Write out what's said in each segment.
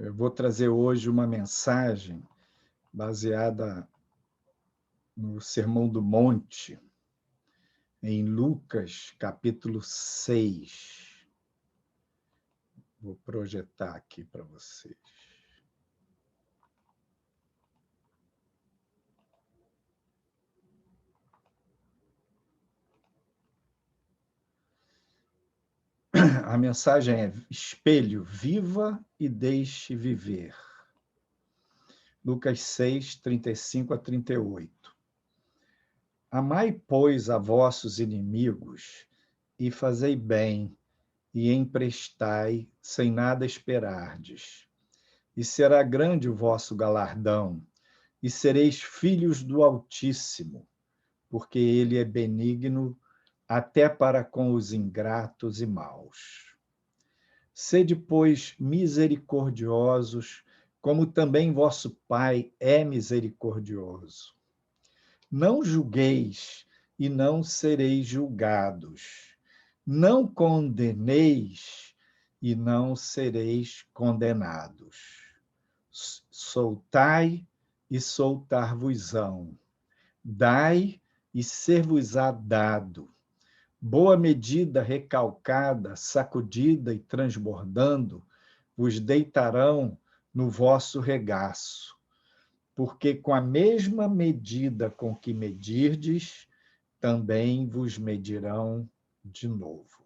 Eu vou trazer hoje uma mensagem baseada no Sermão do Monte, em Lucas, capítulo 6. Vou projetar aqui para vocês. A mensagem é: espelho, viva e deixe viver. Lucas 6, 35 a 38. Amai, pois, a vossos inimigos, e fazei bem, e emprestai, sem nada esperardes. E será grande o vosso galardão, e sereis filhos do Altíssimo, porque ele é benigno até para com os ingratos e maus. Sede, pois, misericordiosos, como também vosso Pai é misericordioso. Não julgueis, e não sereis julgados. Não condeneis, e não sereis condenados. Soltai, e soltar-vos-ão. Dai, e ser-vos-á dado. Boa medida, recalcada, sacudida e transbordando, vos deitarão no vosso regaço. Porque com a mesma medida com que medirdes, também vos medirão de novo.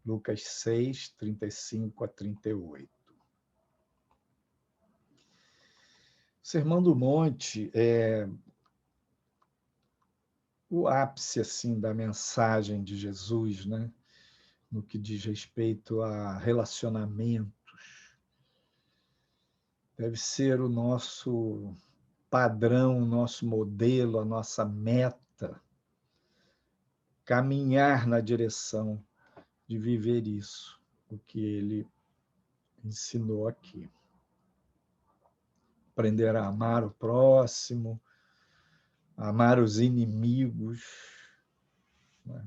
Lucas 6, 35 a 38. O Sermão do Monte é o ápice assim, da mensagem de Jesus, né? No que diz respeito a relacionamentos. Deve ser o nosso padrão, o nosso modelo, a nossa meta, caminhar na direção de viver isso, o que ele ensinou aqui. Aprender a amar o próximo, amar os inimigos, né?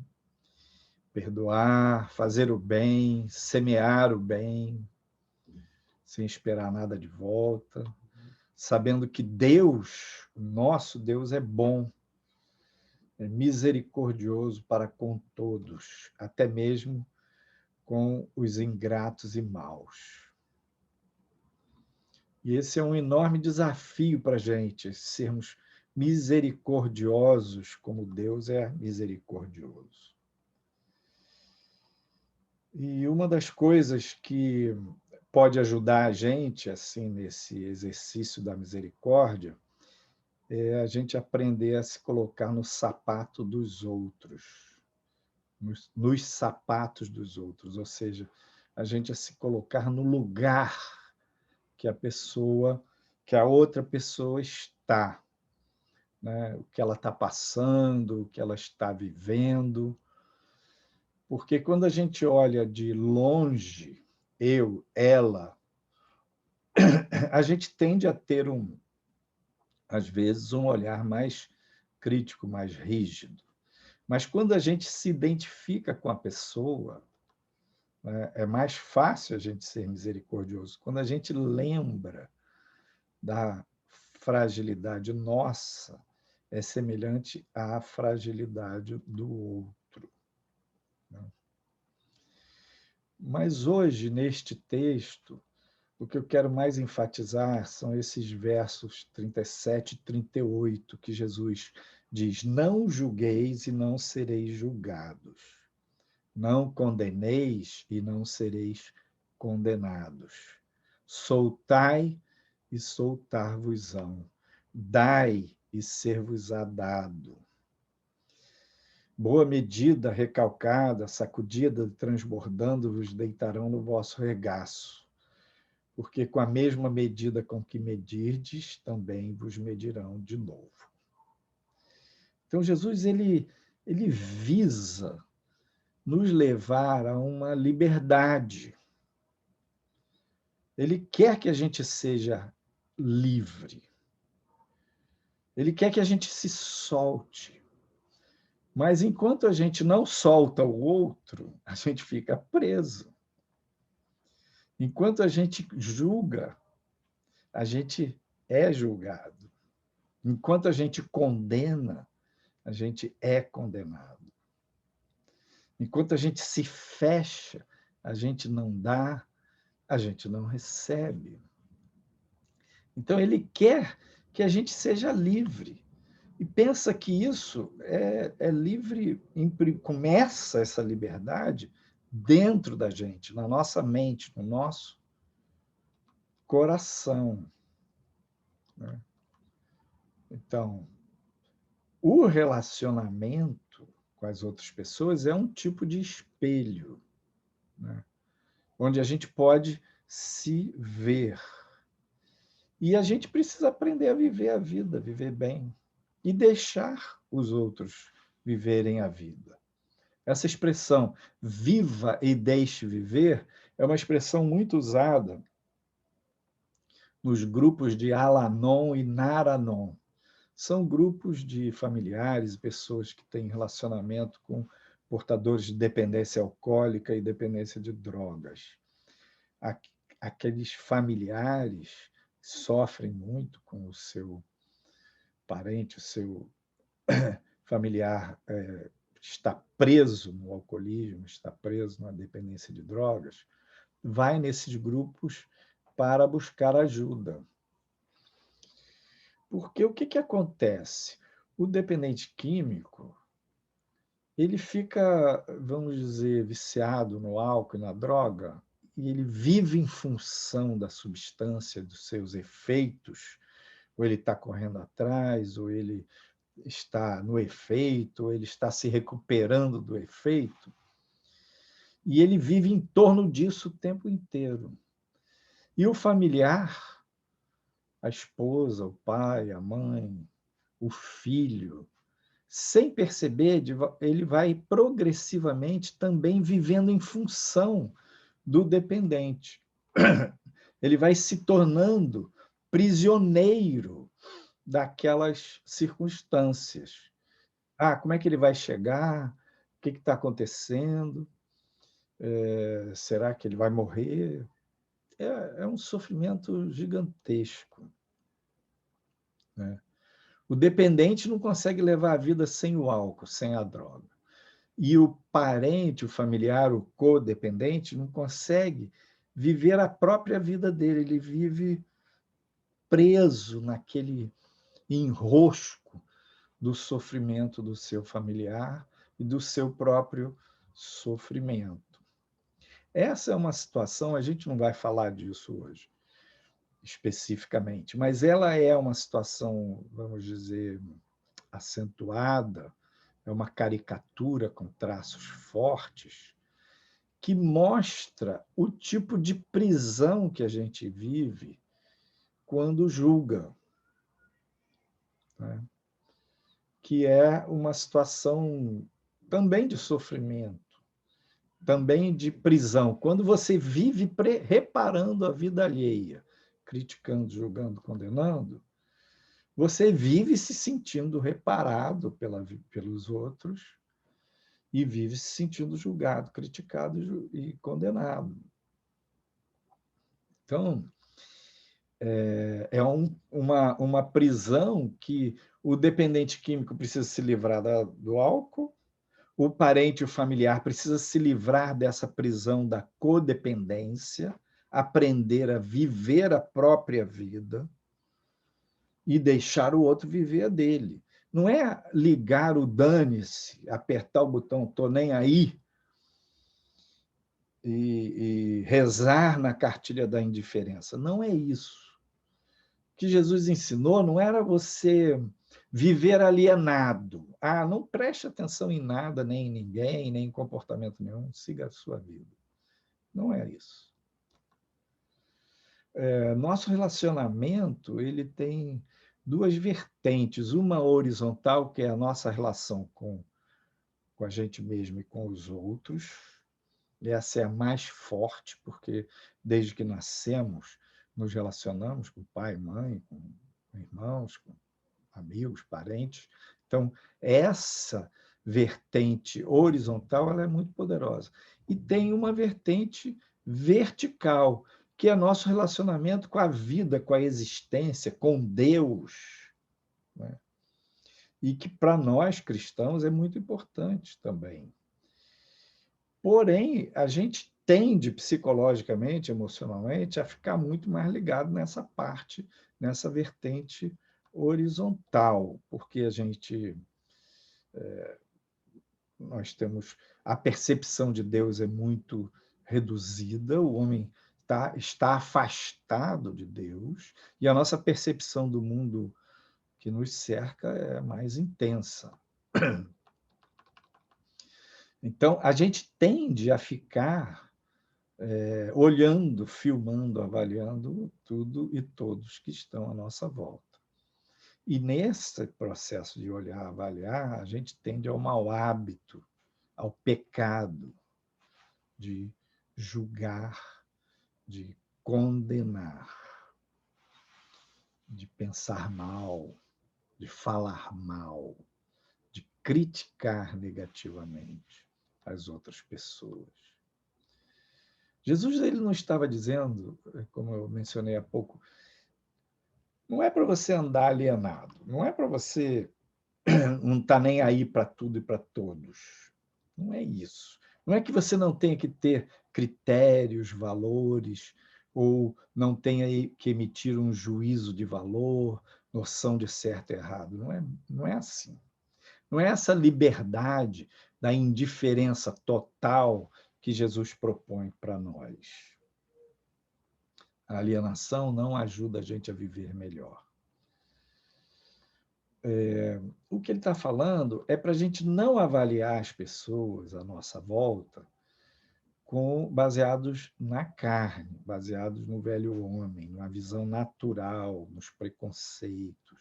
Perdoar, fazer o bem, semear o bem, sem esperar nada de volta, sabendo que Deus, nosso Deus, é bom, é misericordioso para com todos, até mesmo com os ingratos e maus. E esse é um enorme desafio para a gente, sermos misericordiosos como Deus é misericordioso. E uma das coisas que pode ajudar a gente assim nesse exercício da misericórdia é a gente aprender a se colocar no sapato dos outros, nos sapatos dos outros, ou seja, a gente a se colocar no lugar que a outra pessoa está, né? O que ela está passando, o que ela está vivendo. Porque quando a gente olha de longe, eu, ela, a gente tende a ter, às vezes, um olhar mais crítico, mais rígido. Mas quando a gente se identifica com a pessoa, né, é mais fácil a gente ser misericordioso. Quando a gente lembra da fragilidade nossa, é semelhante à fragilidade do outro. Mas hoje, neste texto, o que eu quero mais enfatizar são esses versos 37 e 38, que Jesus diz: não julgueis e não sereis julgados. Não condeneis e não sereis condenados. Soltai e soltar-vos-ão. Dai e ser-vos-á dado. Boa medida, recalcada, sacudida, transbordando, vos deitarão no vosso regaço. Porque com a mesma medida com que medirdes, também vos medirão de novo. Então, Jesus ele visa nos levar a uma liberdade. Ele quer que a gente seja livre. Ele quer que a gente se solte. Mas enquanto a gente não solta o outro, a gente fica preso. Enquanto a gente julga, a gente é julgado. Enquanto a gente condena, a gente é condenado. Enquanto a gente se fecha, a gente não dá, a gente não recebe. Então, ele quer que a gente seja livre. E pensa que isso é livre, começa essa liberdade dentro da gente, na nossa mente, no nosso coração. Né? Então, o relacionamento com as outras pessoas é um tipo de espelho, né? Onde a gente pode se ver. E a gente precisa aprender a viver a vida, viver bem, e deixar os outros viverem a vida. Essa expressão, viva e deixe viver, é uma expressão muito usada nos grupos de Al-Anon e Nar-Anon. São grupos de familiares, pessoas que têm relacionamento com portadores de dependência alcoólica e dependência de drogas. Aqueles familiares sofrem muito com o seu parente, o seu familiar está preso no alcoolismo, está preso na dependência de drogas, vai nesses grupos para buscar ajuda. Porque o que acontece? O dependente químico, ele fica, vamos dizer, viciado no álcool e na droga, e ele vive em função da substância, dos seus efeitos, ou ele está correndo atrás, ou ele está no efeito, ou ele está se recuperando do efeito, e ele vive em torno disso o tempo inteiro. E o familiar, a esposa, o pai, a mãe, o filho, sem perceber, ele vai progressivamente também vivendo em função do dependente. Ele vai se tornando prisioneiro daquelas circunstâncias. Como é que ele vai chegar? O que está acontecendo? Será que ele vai morrer? É um sofrimento gigantesco, né? O dependente não consegue levar a vida sem o álcool, sem a droga. E o parente, o familiar, o codependente, não consegue viver a própria vida dele. Ele vive preso naquele enrosco do sofrimento do seu familiar e do seu próprio sofrimento. Essa é uma situação, a gente não vai falar disso hoje, especificamente, mas ela é uma situação, vamos dizer, acentuada, é uma caricatura com traços fortes, que mostra o tipo de prisão que a gente vive quando julga, né? Que é uma situação também de sofrimento, também de prisão. Quando você vive reparando a vida alheia, criticando, julgando, condenando, você vive se sentindo reparado pelos outros e vive se sentindo julgado, criticado e condenado. Então, é uma prisão que o dependente químico precisa se livrar do álcool, o parente e o familiar precisa se livrar dessa prisão da codependência, aprender a viver a própria vida e deixar o outro viver a dele. Não é ligar o dane-se, apertar o botão "tô nem aí" e rezar na cartilha da indiferença. Não é isso. O que Jesus ensinou não era você viver alienado. Não preste atenção em nada, nem em ninguém, nem em comportamento nenhum, siga a sua vida. Não é isso. Nosso relacionamento ele tem duas vertentes, uma horizontal, que é a nossa relação com a gente mesmo e com os outros. Essa é a mais forte, porque desde que nascemos, nos relacionamos com pai, mãe, com irmãos, com amigos, parentes. Então, essa vertente horizontal ela é muito poderosa. E tem uma vertente vertical, que é nosso relacionamento com a vida, com a existência, com Deus, né? E que para nós cristãos é muito importante também. Porém, a gente tende psicologicamente, emocionalmente, a ficar muito mais ligado nessa parte, nessa vertente horizontal, porque nós temos a percepção de Deus é muito reduzida, o homem está afastado de Deus, e a nossa percepção do mundo que nos cerca é mais intensa. Então, a gente tende a ficar olhando, filmando, avaliando tudo e todos que estão à nossa volta. E nesse processo de olhar, avaliar, a gente tende ao mau hábito, ao pecado de julgar, de condenar, de pensar mal, de falar mal, de criticar negativamente as outras pessoas. Jesus ele não estava dizendo, como eu mencionei há pouco, não é para você andar alienado, não é para você não estar nem aí para tudo e para todos. Não é isso. Não é que você não tenha que ter critérios, valores, ou não tenha que emitir um juízo de valor, noção de certo e errado. Não é assim. Não é essa liberdade da indiferença total que Jesus propõe para nós. A alienação não ajuda a gente a viver melhor. O que ele está falando é para a gente não avaliar as pessoas à nossa volta baseados na carne, baseados no velho homem, na visão natural, nos preconceitos.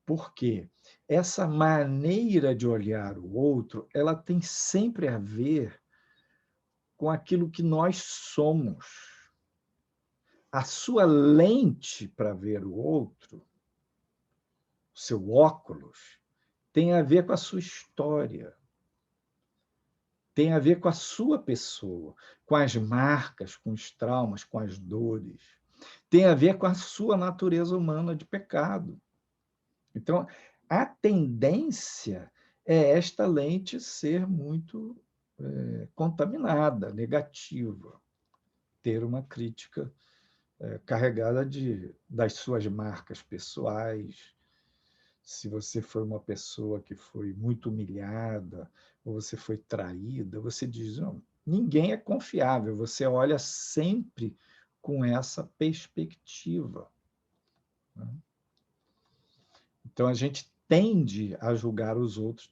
Por quê? Essa maneira de olhar o outro, ela tem sempre a ver com aquilo que nós somos. A sua lente para ver o outro, o seu óculos, tem a ver com a sua história, tem a ver com a sua pessoa, com as marcas, com os traumas, com as dores. Tem a ver com a sua natureza humana de pecado. Então, a tendência é esta lente ser muito contaminada, negativa, ter uma crítica carregada das suas marcas pessoais. Se você foi uma pessoa que foi muito humilhada, ou você foi traída, você diz, não, ninguém é confiável. Você olha sempre com essa perspectiva, né? Então, a gente tende a julgar os outros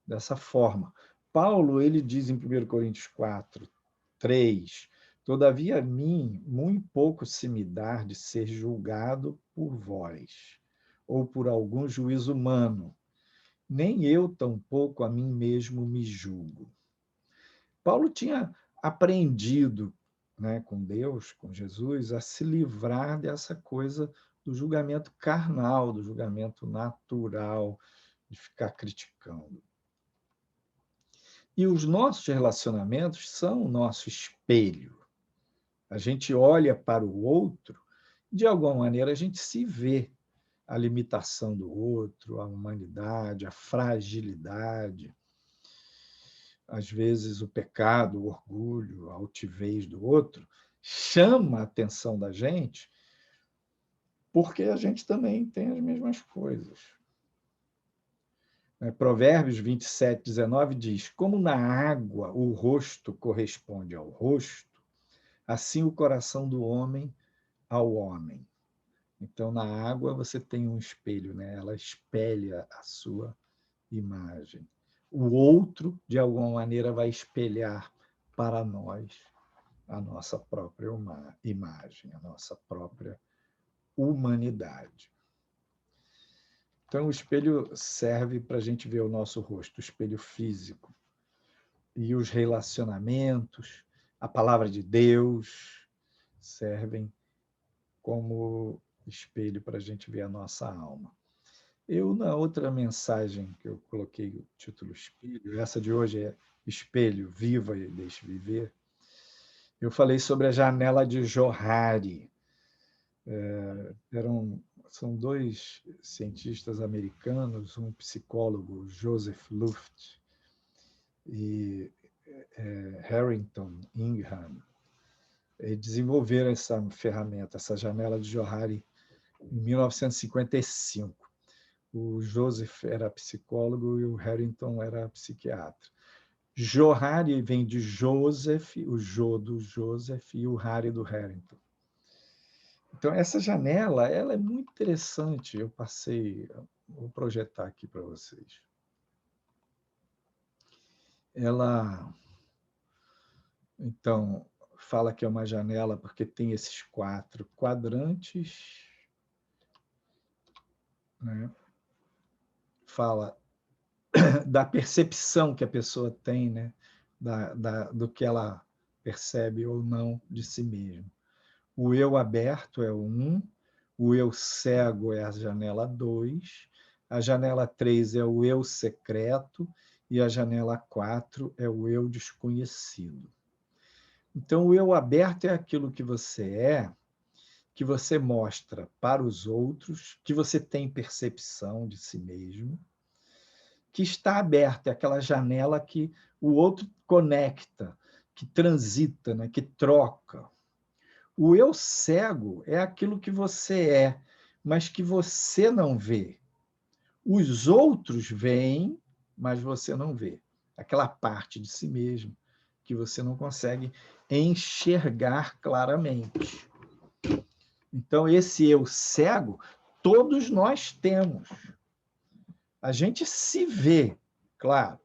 dessa forma. Paulo, ele diz em 1 Coríntios 4, 3, todavia a mim muito pouco se me dá de ser julgado por vós, ou por algum juízo humano, nem eu tampouco a mim mesmo me julgo. Paulo tinha aprendido, né, com Deus, com Jesus, a se livrar dessa coisa do julgamento carnal, do julgamento natural, de ficar criticando. E os nossos relacionamentos são o nosso espelho. A gente olha para o outro, de alguma maneira a gente se vê a limitação do outro, a humanidade, a fragilidade, às vezes o pecado, o orgulho, a altivez do outro, chama a atenção da gente, porque a gente também tem as mesmas coisas. Provérbios 27, 19 diz: como na água o rosto corresponde ao rosto, assim o coração do homem ao homem. Então, na água você tem um espelho, né? Ela espelha a sua imagem. O outro, de alguma maneira, vai espelhar para nós a nossa própria imagem, a nossa própria humanidade. Então, o espelho serve para a gente ver o nosso rosto, o espelho físico. E os relacionamentos, a palavra de Deus, servem como espelho para a gente ver a nossa alma. Na outra mensagem que eu coloquei o título Espelho, essa de hoje é Espelho, viva e deixe viver, Eu falei sobre a janela de Johari. São dois cientistas americanos, um psicólogo, Joseph Luft, e Harrington Ingham, e desenvolveram essa ferramenta, essa janela de Johari, em 1955. O Joseph era psicólogo e o Harrington era psiquiatra. Johari vem de Joseph, o Jo do Joseph e o Hari do Harrington. Então, essa janela ela é muito interessante. Vou projetar aqui para vocês. Ela, então, fala que é uma janela porque tem esses 4 quadrantes, né? Fala da percepção que a pessoa tem, né? Do que ela percebe ou não de si mesma. O eu aberto é o 1, o eu cego é a janela 2, a janela 3 é o eu secreto e a janela 4 é o eu desconhecido. Então, o eu aberto é aquilo que você mostra para os outros, que você tem percepção de si mesmo, que está aberta, é aquela janela que o outro conecta, que transita, né? Que troca. O eu cego é aquilo que você é, mas que você não vê. Os outros veem, mas você não vê. Aquela parte de si mesmo que você não consegue enxergar claramente. Então, esse eu cego, todos nós temos. A gente se vê, claro,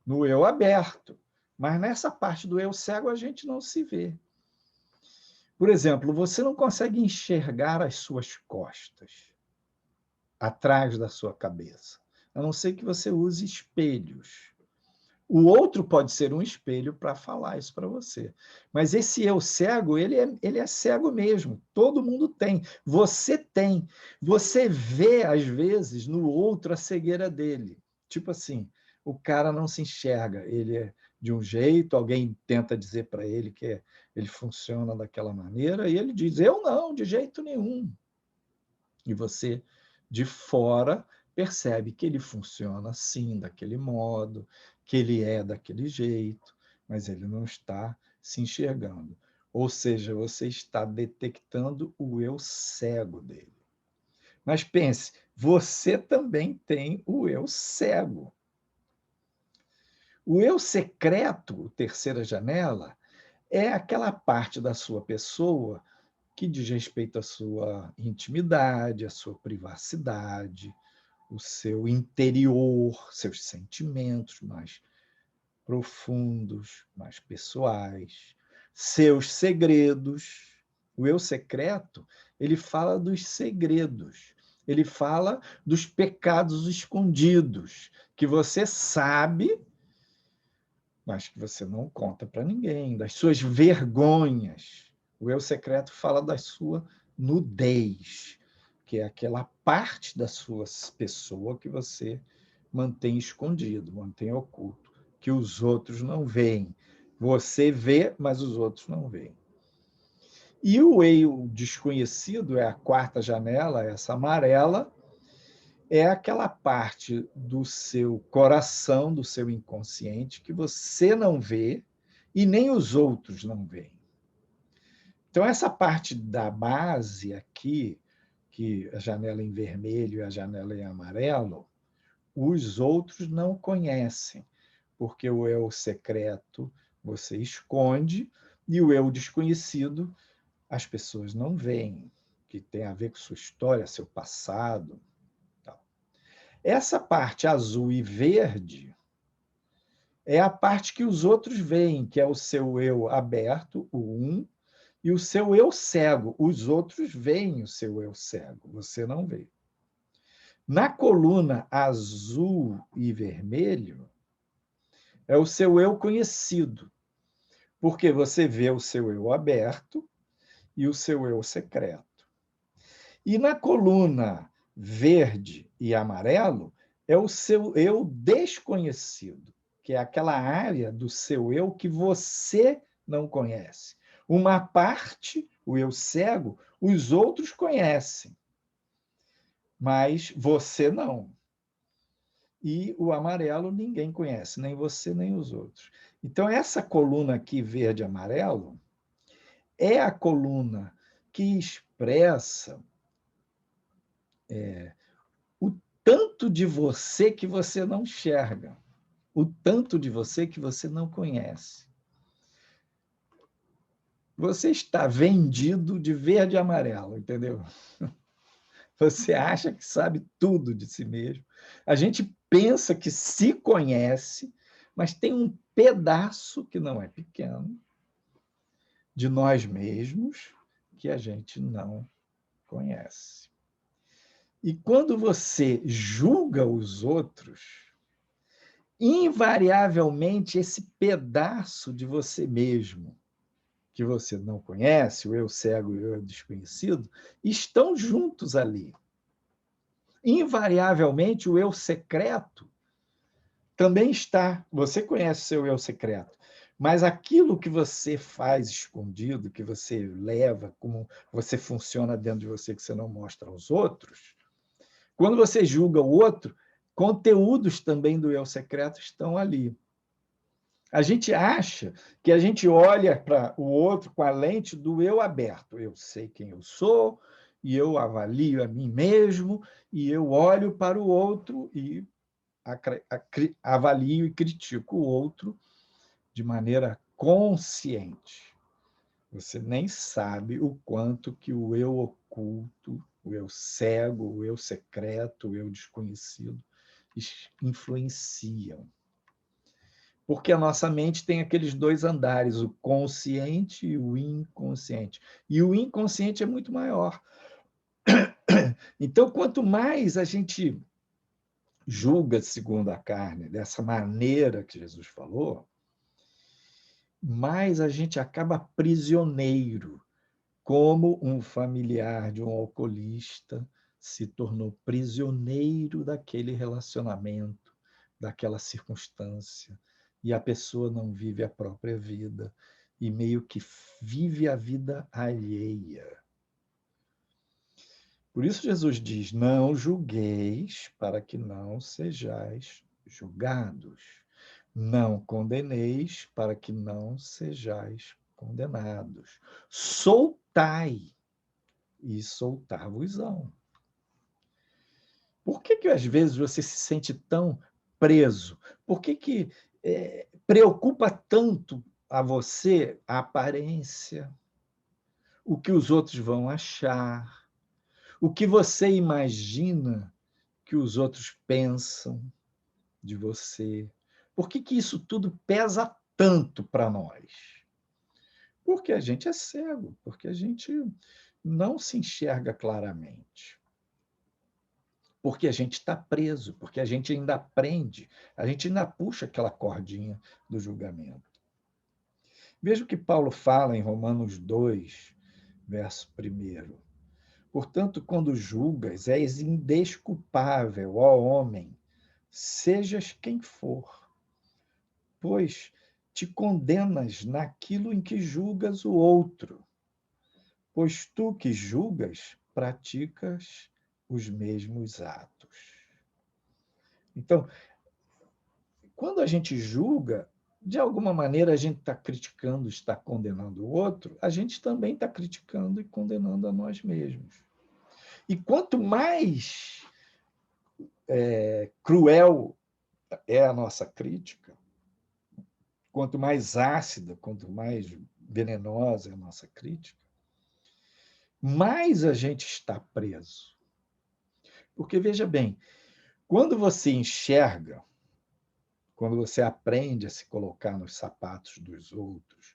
no eu aberto, mas nessa parte do eu cego a gente não se vê. Por exemplo, você não consegue enxergar as suas costas atrás da sua cabeça, a não ser que você use espelhos. O outro pode ser um espelho para falar isso para você. Mas esse eu cego, ele é cego mesmo. Todo mundo tem. Você tem. Você vê, às vezes, no outro a cegueira dele. Tipo assim, o cara não se enxerga. Ele é de um jeito, alguém tenta dizer para ele que ele funciona daquela maneira, e ele diz, eu não, de jeito nenhum. E você, de fora, percebe que ele funciona assim, daquele modo, que ele é daquele jeito, mas ele não está se enxergando. Ou seja, você está detectando o eu cego dele. Mas pense, você também tem o eu cego. O eu secreto, terceira janela, é aquela parte da sua pessoa que diz respeito à sua intimidade, à sua privacidade, o seu interior, seus sentimentos mais profundos, mais pessoais, seus segredos. O eu secreto, ele fala dos segredos, ele fala dos pecados escondidos, que você sabe, mas que você não conta para ninguém, das suas vergonhas. O eu secreto fala da sua nudez, que é aquela parte da sua pessoa que você mantém escondido, mantém oculto, que os outros não veem. Você vê, mas os outros não veem. E o eu desconhecido é a 4ª janela, essa amarela, é aquela parte do seu coração, do seu inconsciente, que você não vê e nem os outros não veem. Então, essa parte da base aqui, que a janela em vermelho e a janela em amarelo, os outros não conhecem, porque o eu secreto você esconde e o eu desconhecido as pessoas não veem, que tem a ver com sua história, seu passado. Essa parte azul e verde é a parte que os outros veem, que é o seu eu aberto, o 1, e o seu eu cego. Os outros veem o seu eu cego, você não vê. Na coluna azul e vermelho, é o seu eu conhecido, porque você vê o seu eu aberto e o seu eu secreto. E na coluna verde e amarelo, é o seu eu desconhecido, que é aquela área do seu eu que você não conhece. Uma parte, o eu cego, os outros conhecem, mas você não. E o amarelo ninguém conhece, nem você, nem os outros. Então, essa coluna aqui, verde e amarelo, é a coluna que expressa o tanto de você que você não enxerga, o tanto de você que você não conhece. Você está vendido de verde e amarelo, entendeu? Você acha que sabe tudo de si mesmo. A gente pensa que se conhece, mas tem um pedaço que não é pequeno de nós mesmos que a gente não conhece. E quando você julga os outros, invariavelmente esse pedaço de você mesmo que você não conhece, o eu cego e o eu desconhecido, estão juntos ali. Invariavelmente, o eu secreto também está. Você conhece o seu eu secreto, mas aquilo que você faz escondido, que você leva, como você funciona dentro de você, que você não mostra aos outros, quando você julga o outro, conteúdos também do eu secreto estão ali. A gente acha que a gente olha para o outro com a lente do eu aberto. Eu sei quem eu sou, e eu avalio a mim mesmo, e eu olho para o outro e avalio e critico o outro de maneira consciente. Você nem sabe o quanto que o eu oculto, o eu cego, o eu secreto, o eu desconhecido influenciam. Porque a nossa mente tem aqueles dois andares, o consciente e o inconsciente. E o inconsciente é muito maior. Então, quanto mais a gente julga segundo a carne, dessa maneira que Jesus falou, mais a gente acaba prisioneiro, como um familiar de um alcoolista se tornou prisioneiro daquele relacionamento, daquela circunstância, e a pessoa não vive a própria vida e meio que vive a vida alheia. Por isso Jesus diz: não julgueis para que não sejais julgados. Não condeneis para que não sejais condenados. Soltai e soltar-vos-ão. Por que às vezes você se sente tão preso? Por que preocupa tanto a você a aparência, o que os outros vão achar, o que você imagina que os outros pensam de você? Por que isso tudo pesa tanto para nós? Porque a gente é cego, porque a gente não se enxerga claramente. Porque a gente está preso, porque a gente ainda aprende, a gente ainda puxa aquela cordinha do julgamento. Veja o que Paulo fala em Romanos 2, verso 1. Portanto, quando julgas, és indesculpável, ó homem, sejas quem for, pois te condenas naquilo em que julgas o outro, pois tu que julgas, praticas os mesmos atos. Então, quando a gente julga, de alguma maneira a gente está criticando, está condenando o outro, a gente também está criticando e condenando a nós mesmos. E quanto mais cruel é a nossa crítica, quanto mais ácida, quanto mais venenosa é a nossa crítica, mais a gente está preso. Porque, veja bem, quando você enxerga, quando você aprende a se colocar nos sapatos dos outros,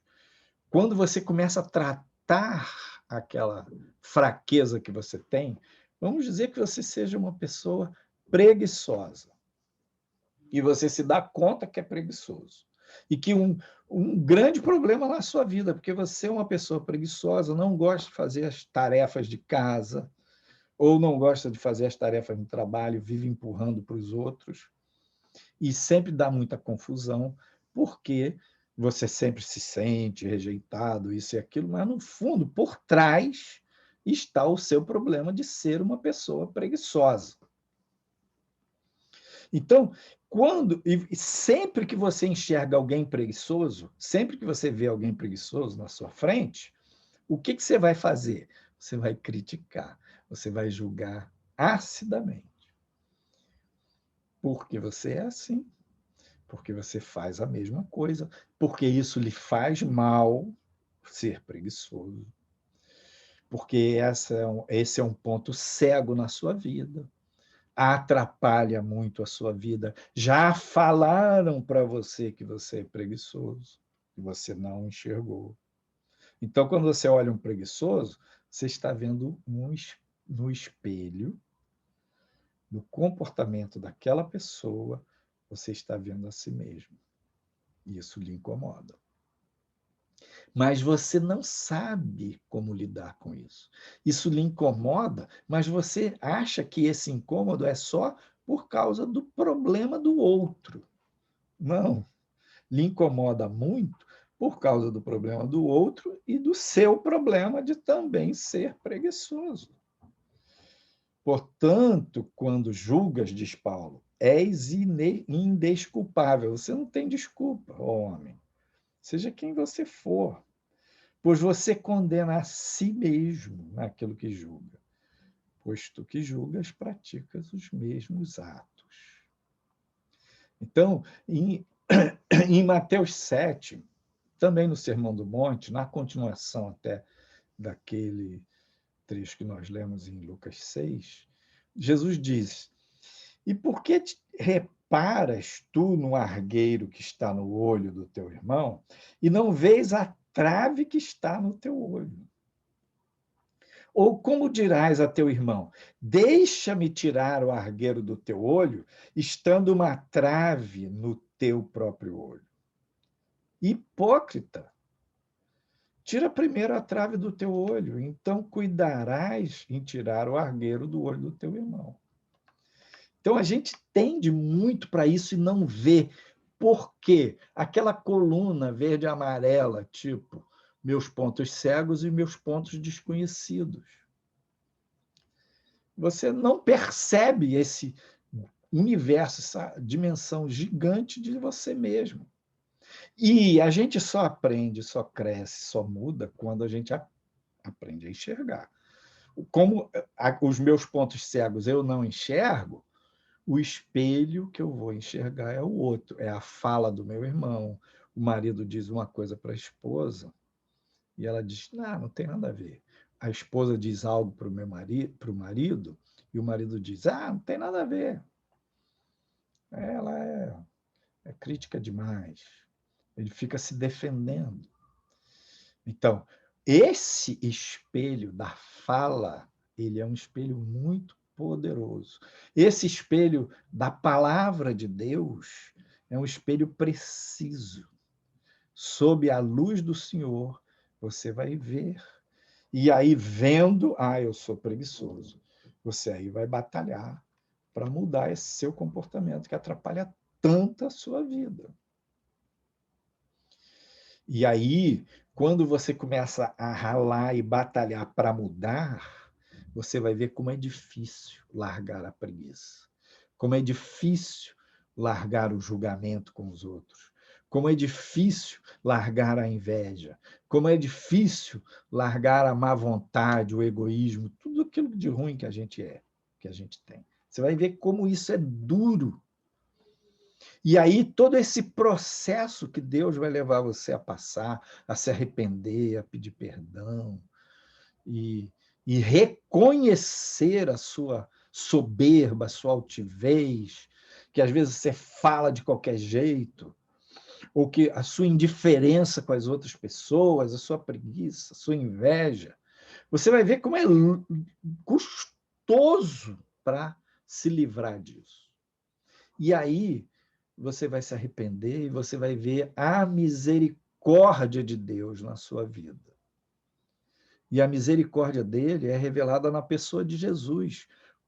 quando você começa a tratar aquela fraqueza que você tem, vamos dizer que você seja uma pessoa preguiçosa, e você se dá conta que é preguiçoso, e que um grande problema na sua vida, porque você é uma pessoa preguiçosa, não gosta de fazer as tarefas de casa, ou não gosta de fazer as tarefas do trabalho, vive empurrando para os outros, e sempre dá muita confusão, porque você sempre se sente rejeitado, isso e aquilo, mas, no fundo, por trás, está o seu problema de ser uma pessoa preguiçosa. Então, e sempre que você enxerga alguém preguiçoso, sempre que você vê alguém preguiçoso na sua frente, o que você vai fazer? Você vai criticar, você vai julgar acidamente. Porque você é assim, porque você faz a mesma coisa, porque isso lhe faz mal ser preguiçoso, porque esse é um ponto cego na sua vida, atrapalha muito a sua vida. Já falaram para você que você é preguiçoso, e você não enxergou. Então, quando você olha um preguiçoso, você está vendo no espelho, no comportamento daquela pessoa, você está vendo a si mesmo. E isso lhe incomoda. Mas você não sabe como lidar com isso. Isso lhe incomoda, mas você acha que esse incômodo é só por causa do problema do outro. Não, lhe incomoda muito por causa do problema do outro e do seu problema de também ser preguiçoso. Portanto, quando julgas, diz Paulo, és indesculpável. Você não tem desculpa, ó homem. Seja quem você for, pois você condena a si mesmo naquilo que julga, pois tu que julgas praticas os mesmos atos. Então, em Mateus 7, também no Sermão do Monte, na continuação até daquele trecho que nós lemos em Lucas 6, Jesus diz: E por que reparas tu no argueiro que está no olho do teu irmão e não vês a trave que está no teu olho? Ou como dirás a teu irmão: deixa-me tirar o argueiro do teu olho, estando uma trave no teu próprio olho? Hipócrita! Tira primeiro a trave do teu olho, então cuidarás em tirar o argueiro do olho do teu irmão. Então a gente tende muito para isso e não vê. Por quê? Aquela coluna verde e amarela, tipo, meus pontos cegos e meus pontos desconhecidos. Você não percebe esse universo, essa dimensão gigante de você mesmo. E a gente só aprende, só cresce, só muda quando a gente aprende a enxergar. Como os meus pontos cegos eu não enxergo, o espelho que eu vou enxergar é o outro, é a fala do meu irmão. O marido diz uma coisa para a esposa e ela diz: não tem nada a ver. A esposa diz algo para o marido e o marido diz: não tem nada a ver. Ela é crítica demais. Ele fica se defendendo. Então, esse espelho da fala, ele é um espelho muito poderoso. Esse espelho da palavra de Deus é um espelho preciso. Sob a luz do Senhor, você vai ver. E aí, vendo, eu sou preguiçoso. Você aí vai batalhar para mudar esse seu comportamento que atrapalha tanto a sua vida. E aí, quando você começa a ralar e batalhar para mudar, você vai ver como é difícil largar a preguiça, como é difícil largar o julgamento com os outros, como é difícil largar a inveja, como é difícil largar a má vontade, o egoísmo, tudo aquilo de ruim que a gente que a gente tem. Você vai ver como isso é duro. E aí, todo esse processo que Deus vai levar você a passar, a se arrepender, a pedir perdão e reconhecer a sua soberba, a sua altivez, que às vezes você fala de qualquer jeito, ou que a sua indiferença com as outras pessoas, a sua preguiça, a sua inveja. Você vai ver como é custoso para se livrar disso. E aí, você vai se arrepender e você vai ver a misericórdia de Deus na sua vida. E a misericórdia dele é revelada na pessoa de Jesus,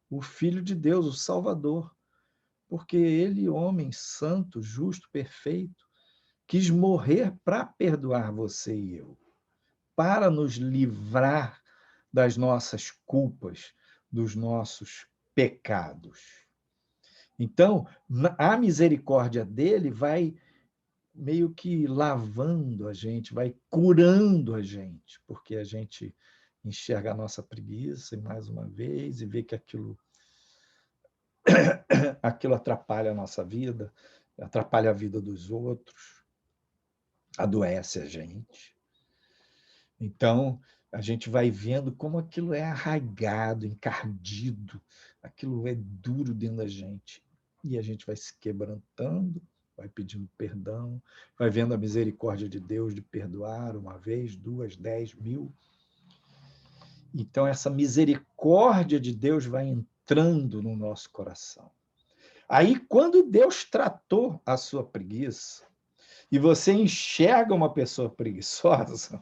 o Filho de Deus, o Salvador. Porque ele, homem santo, justo, perfeito, quis morrer para perdoar você e eu, para nos livrar das nossas culpas, dos nossos pecados. Então, a misericórdia dele vai meio que lavando a gente, vai curando a gente, porque a gente enxerga a nossa preguiça e mais uma vez e vê que aquilo atrapalha a nossa vida, atrapalha a vida dos outros, adoece a gente. Então, a gente vai vendo como aquilo é arraigado, encardido, aquilo é duro dentro da gente. E a gente vai se quebrantando, vai pedindo perdão, vai vendo a misericórdia de Deus de perdoar uma vez, duas, 10, 1000. Então, essa misericórdia de Deus vai entrando no nosso coração. Aí, quando Deus tratou a sua preguiça, e você enxerga uma pessoa preguiçosa,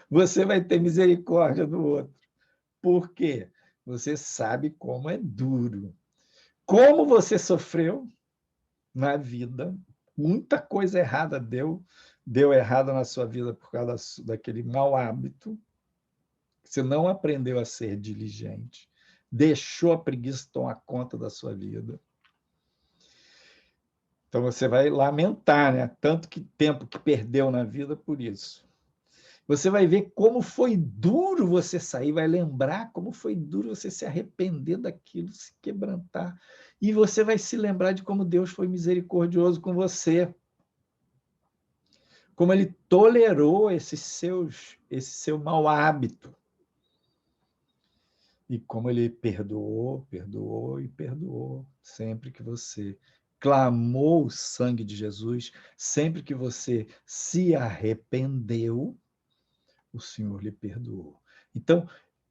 você vai ter misericórdia do outro. Por quê? Você sabe como é duro. Como você sofreu na vida, muita coisa errada deu errada na sua vida por causa daquele mau hábito. Você não aprendeu a ser diligente, deixou a preguiça tomar conta da sua vida. Então você vai lamentar, né? Tanto que tempo que perdeu na vida por isso. Você vai ver como foi duro você sair, vai lembrar como foi duro você se arrepender daquilo, se quebrantar. E você vai se lembrar de como Deus foi misericordioso com você. Como ele tolerou esse seu mau hábito. E como ele perdoou, perdoou e perdoou. Sempre que você clamou o sangue de Jesus, sempre que você se arrependeu, o Senhor lhe perdoou. Então,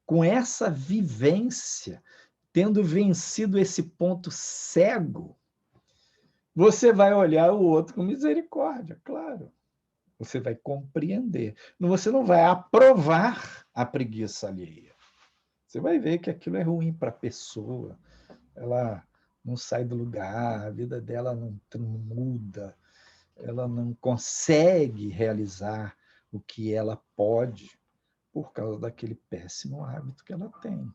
com essa vivência, tendo vencido esse ponto cego, você vai olhar o outro com misericórdia, claro. Você vai compreender. Você não vai aprovar a preguiça alheia. Você vai ver que aquilo é ruim para a pessoa. Ela não sai do lugar, a vida dela não muda, ela não consegue realizar o que ela pode por causa daquele péssimo hábito que ela tem.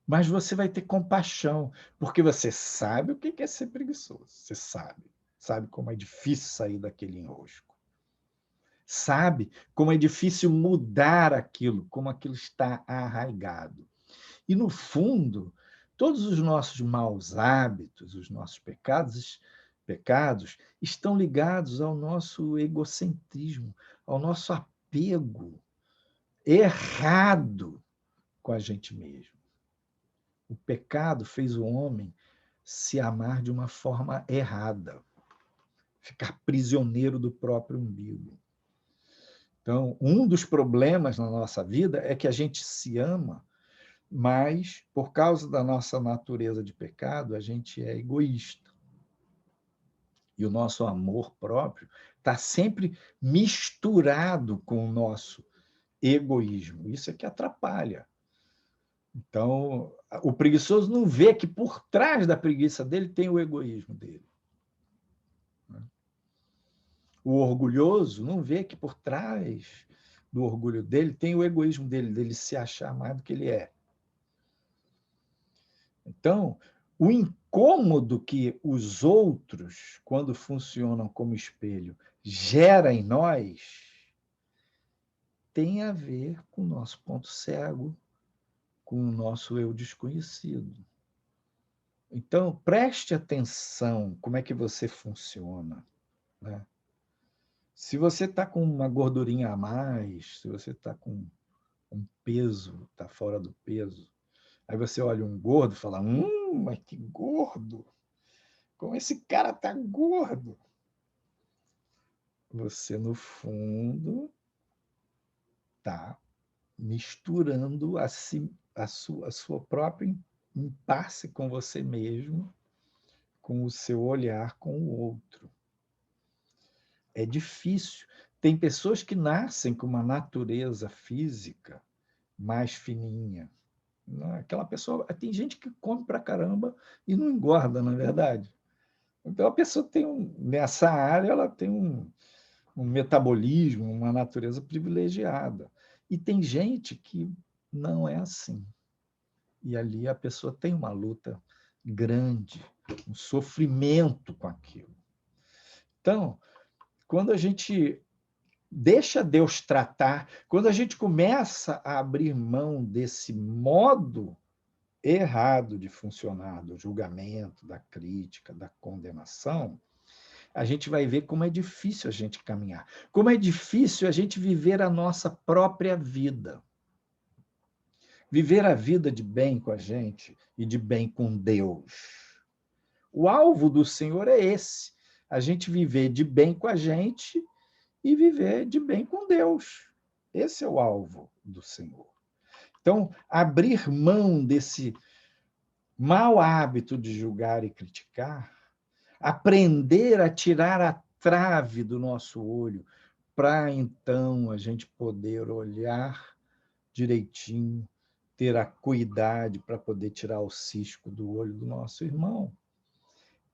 Mas você vai ter compaixão, porque você sabe o que é ser preguiçoso. Você sabe como é difícil sair daquele enrosco. Sabe como é difícil mudar aquilo, como aquilo está arraigado. E, no fundo, todos os nossos maus hábitos, os nossos pecados estão ligados ao nosso egocentrismo, ao nosso apego errado com a gente mesmo. O pecado fez o homem se amar de uma forma errada, ficar prisioneiro do próprio umbigo. Então, um dos problemas na nossa vida é que a gente se ama, mas, por causa da nossa natureza de pecado, a gente é egoísta. E o nosso amor próprio está sempre misturado com o nosso egoísmo. Isso é que atrapalha. Então, o preguiçoso não vê que por trás da preguiça dele tem o egoísmo dele. O orgulhoso não vê que por trás do orgulho dele tem o egoísmo dele se achar mais do que ele é. Então, o incômodo que os outros, quando funcionam como espelho, gera em nós, tem a ver com o nosso ponto cego, com o nosso eu desconhecido. Então, preste atenção como é que você funciona. Né? Se você está com uma gordurinha a mais, se você está com um peso, está fora do peso, aí você olha um gordo e fala, mas que gordo! Como esse cara está gordo? Você, no fundo, está misturando a sua própria impasse com você mesmo, com o seu olhar com o outro. É difícil. Tem pessoas que nascem com uma natureza física mais fininha. Aquela pessoa, tem gente que come pra caramba e não engorda, na verdade. Então, a pessoa tem nessa área, ela tem um metabolismo, uma natureza privilegiada. E tem gente que não é assim. E ali a pessoa tem uma luta grande, um sofrimento com aquilo. Então, quando a gente deixa Deus tratar, quando a gente começa a abrir mão desse modo errado de funcionar, do julgamento, da crítica, da condenação, a gente vai ver como é difícil a gente caminhar, como é difícil a gente viver a nossa própria vida. Viver a vida de bem com a gente e de bem com Deus. O alvo do Senhor é esse, a gente viver de bem com a gente e viver de bem com Deus. Esse é o alvo do Senhor. Então, abrir mão desse mau hábito de julgar e criticar, aprender a tirar a trave do nosso olho, para então a gente poder olhar direitinho, ter a cuidade para poder tirar o cisco do olho do nosso irmão.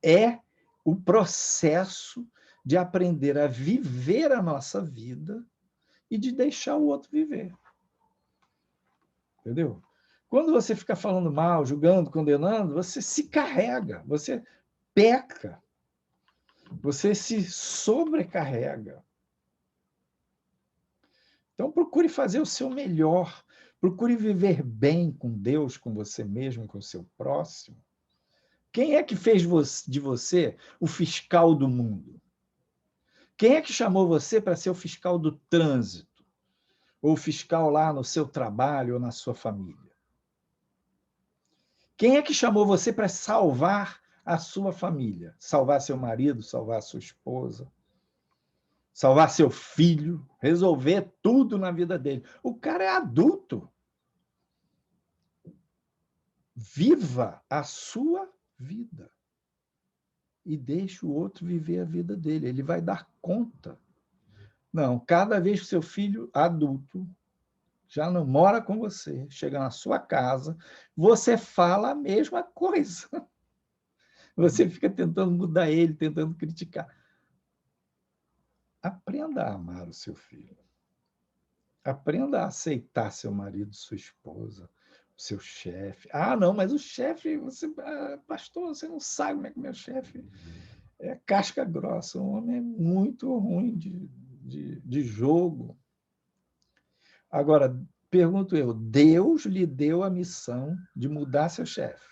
É o processo de aprender a viver a nossa vida e de deixar o outro viver. Entendeu? Quando você fica falando mal, julgando, condenando, você se carrega, você peca, você se sobrecarrega. Então, procure fazer o seu melhor, procure viver bem com Deus, com você mesmo, com o seu próximo. Quem é que fez de você o fiscal do mundo? Quem é que chamou você para ser o fiscal do trânsito? Ou o fiscal lá no seu trabalho ou na sua família? Quem é que chamou você para salvar a sua família? Salvar seu marido, salvar sua esposa, salvar seu filho, resolver tudo na vida dele. O cara é adulto. Viva a sua vida. E deixe o outro viver a vida dele. Ele vai dar conta. Não, cada vez que seu filho adulto já não mora com você, chega na sua casa, você fala a mesma coisa. Você fica tentando mudar ele, tentando criticar. Aprenda a amar o seu filho. Aprenda a aceitar seu marido, sua esposa, o seu chefe. Ah, não, mas o chefe, pastor, você não sabe como é que meu chefe é casca grossa. O homem é muito ruim de jogo. Agora, pergunto eu, Deus lhe deu a missão de mudar seu chefe?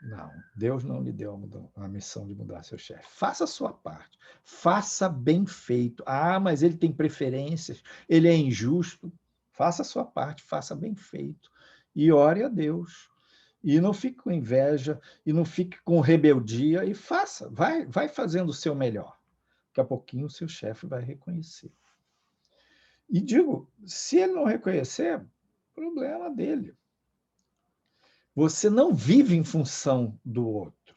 Não, Deus não lhe deu a missão de mudar seu chefe. Faça a sua parte. Faça bem feito. Ah, mas ele tem preferências, ele é injusto. Faça a sua parte, faça bem feito. E ore a Deus. E não fique com inveja, e não fique com rebeldia, e faça, vai fazendo o seu melhor. Daqui a pouquinho o seu chefe vai reconhecer. E digo, se ele não reconhecer, problema dele. Você não vive em função do outro.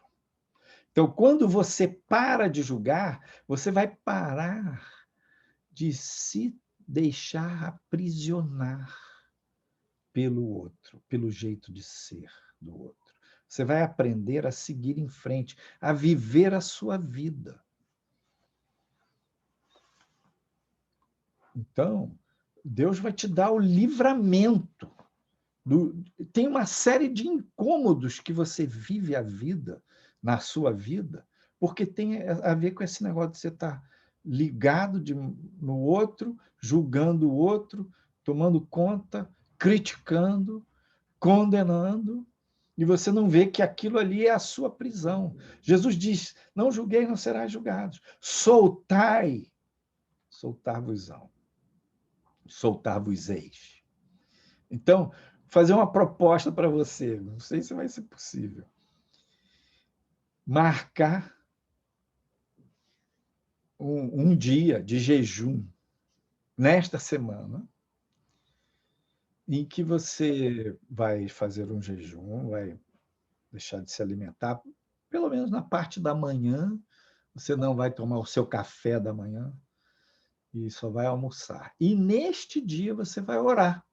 Então, quando você para de julgar, você vai parar de se deixar aprisionar pelo outro, pelo jeito de ser do outro. Você vai aprender a seguir em frente, a viver a sua vida. Então, Deus vai te dar o livramento. Tem uma série de incômodos que você vive a vida, na sua vida, porque tem a ver com esse negócio de você estar ligado no outro, julgando o outro, tomando conta, criticando, condenando, e você não vê que aquilo ali é a sua prisão. Jesus diz, não julguei, não serás julgados. Soltai, soltar-vos-ão, soltar-vos-eis. Então, fazer uma proposta para você, não sei se vai ser possível. Marcar um dia de jejum nesta semana, em que você vai fazer um jejum, vai deixar de se alimentar, pelo menos na parte da manhã, você não vai tomar o seu café da manhã e só vai almoçar. E neste dia você vai orar.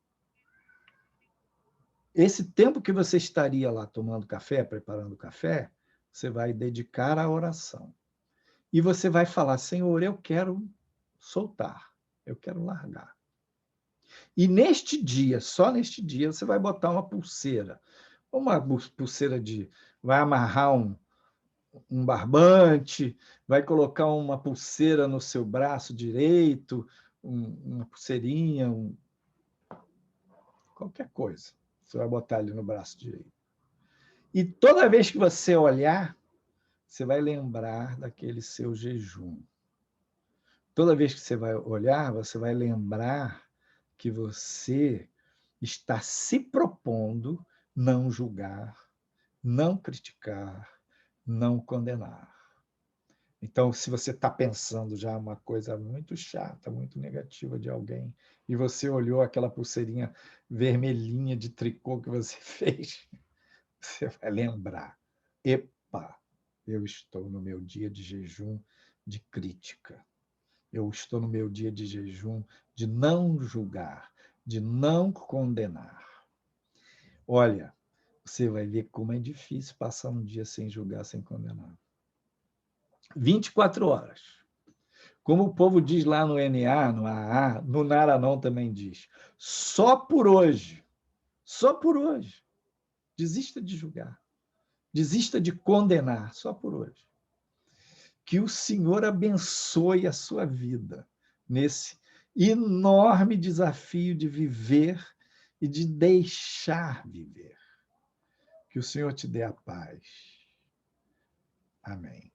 Esse tempo que você estaria lá tomando café, preparando café, você vai dedicar à oração. E você vai falar, Senhor, eu quero soltar, eu quero largar. E neste dia, só neste dia, você vai botar uma pulseira vai amarrar um barbante, vai colocar uma pulseira no seu braço direito, uma pulseirinha, qualquer coisa. Você vai botar ali no braço direito. E toda vez que você olhar, você vai lembrar daquele seu jejum. Toda vez que você vai olhar, você vai lembrar que você está se propondo não julgar, não criticar, não condenar. Então, se você está pensando já uma coisa muito chata, muito negativa de alguém, e você olhou aquela pulseirinha vermelhinha de tricô que você fez, você vai lembrar: epa, eu estou no meu dia de jejum de crítica. Eu estou no meu dia de jejum de não julgar, de não condenar. Olha, você vai ver como é difícil passar um dia sem julgar, sem condenar. 24 horas. Como o povo diz lá no NA, no AA, no Naranão também diz. Só por hoje. Só por hoje. Desista de julgar. Desista de condenar. Só por hoje. Que o Senhor abençoe a sua vida nesse enorme desafio de viver e de deixar viver. Que o Senhor te dê a paz. Amém.